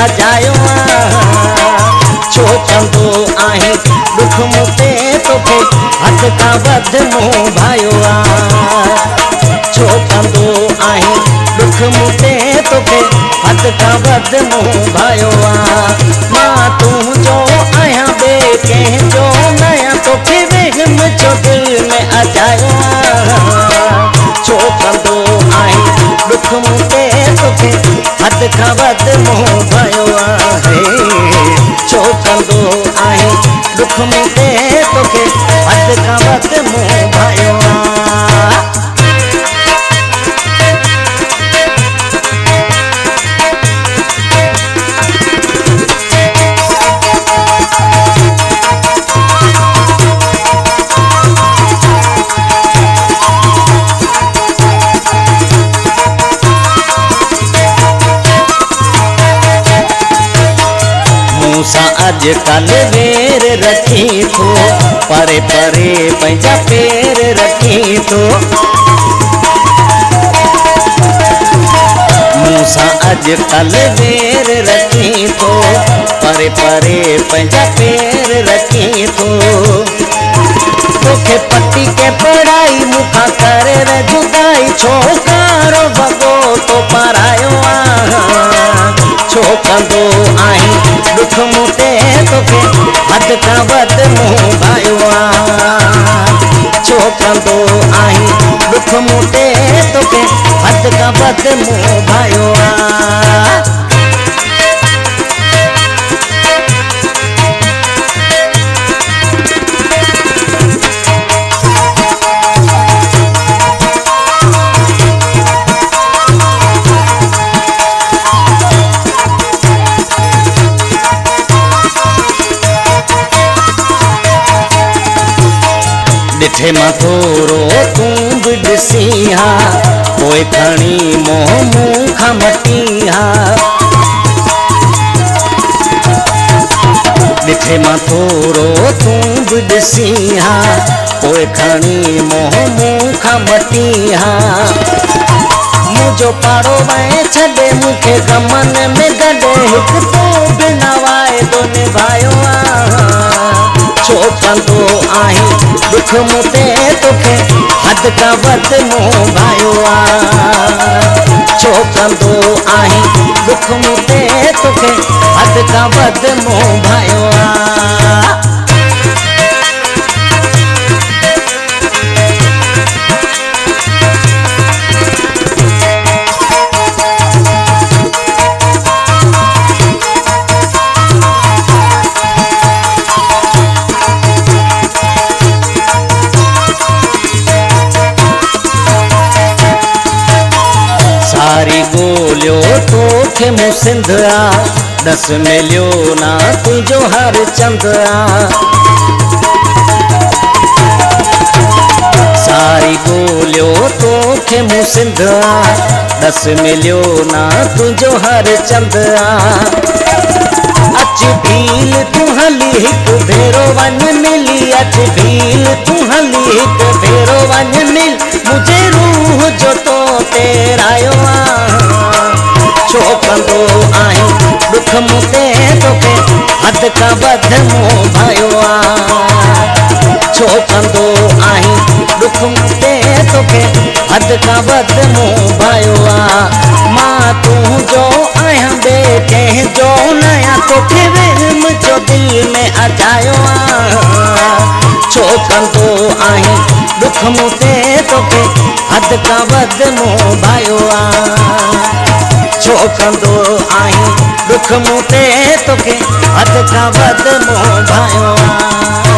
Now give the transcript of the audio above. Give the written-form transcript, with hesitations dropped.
अजायो छो कंदो आहीं दुख मूंते तोखे हद खां वध मोह भायो छो कंदो आहीं दुख मूंते तोखे हद खां वध मोह भायो मां तुंहिंजो आहियां ॿिए कंहिंजो न आहियां तोखे वहम जो दिल में अजायो छो कंदो आहीं दुख मूंते तोखे हद खां वध मोह भायो छो कंदो आहीं दुख मूंते तोखे हद खां वध मोह भायो अजकल वेर रखी थो परे परे पंहिंजा पेर रखी थो मूंसां अजकल वेर रखी थो परे परे पंहिंजा पेर रखी थो तोखे पटी के पढ़ाई मूंखां करे जुदाई छो कारो भॻो तो परायो छो कंदो आहीं दुख मूंते तोखे हद खां वध मोह भायो छो कंदो आहीं दुख मूंते तोखे हद खां वध मोह भायो ॾिठे मां थोरो तूं बि ॾिसी हा पोइ खणी मोह मूंखां मटी हा ॾिठे मां थोरो तूं बि ॾिसी हा पोइ खणी मोह मूंखां मटी हा मुंहिंजो पाड़ो वए छॾे मूंखे गमन में गॾे हिकु तूं बि नवाइदो निभायो छो कंदो आहीं दुख मूंते तोखे हद खां वध मोह भायो छो कंदो आहीं दुख मूंते तोखे हद खां वध मोह भायो सारी गोलियो तोखे मूं सिंध दस मिलियो ना तुंहिंजो हर चंद सारी गोलियो तोखे मूं सिंध दस मिलियो ना तुंहिंजो हर चंद अच भील तूं हली हिकु भेरो वञ मिली अच भील तूं हली हिकु भेरो वञ मिल मुंहिंजे रूह जो तो तेरायो छो कंदो आहीं दुख मूंते तोखे हद खां वध मोह भायो छो कंदो आहीं दुख मूंते तोखे हद खां वध मोह भायो मां तुंहिंजो आहियां ॿिए कंहिंजो न आहियां तोखे वहम जो दिल में अजायो छो कंदो आहीं दुख मूंते तोखे हद खां वध मोह भायो छो कंदो आहीं दुख मूंते तोखे हद खां वध मोह भायो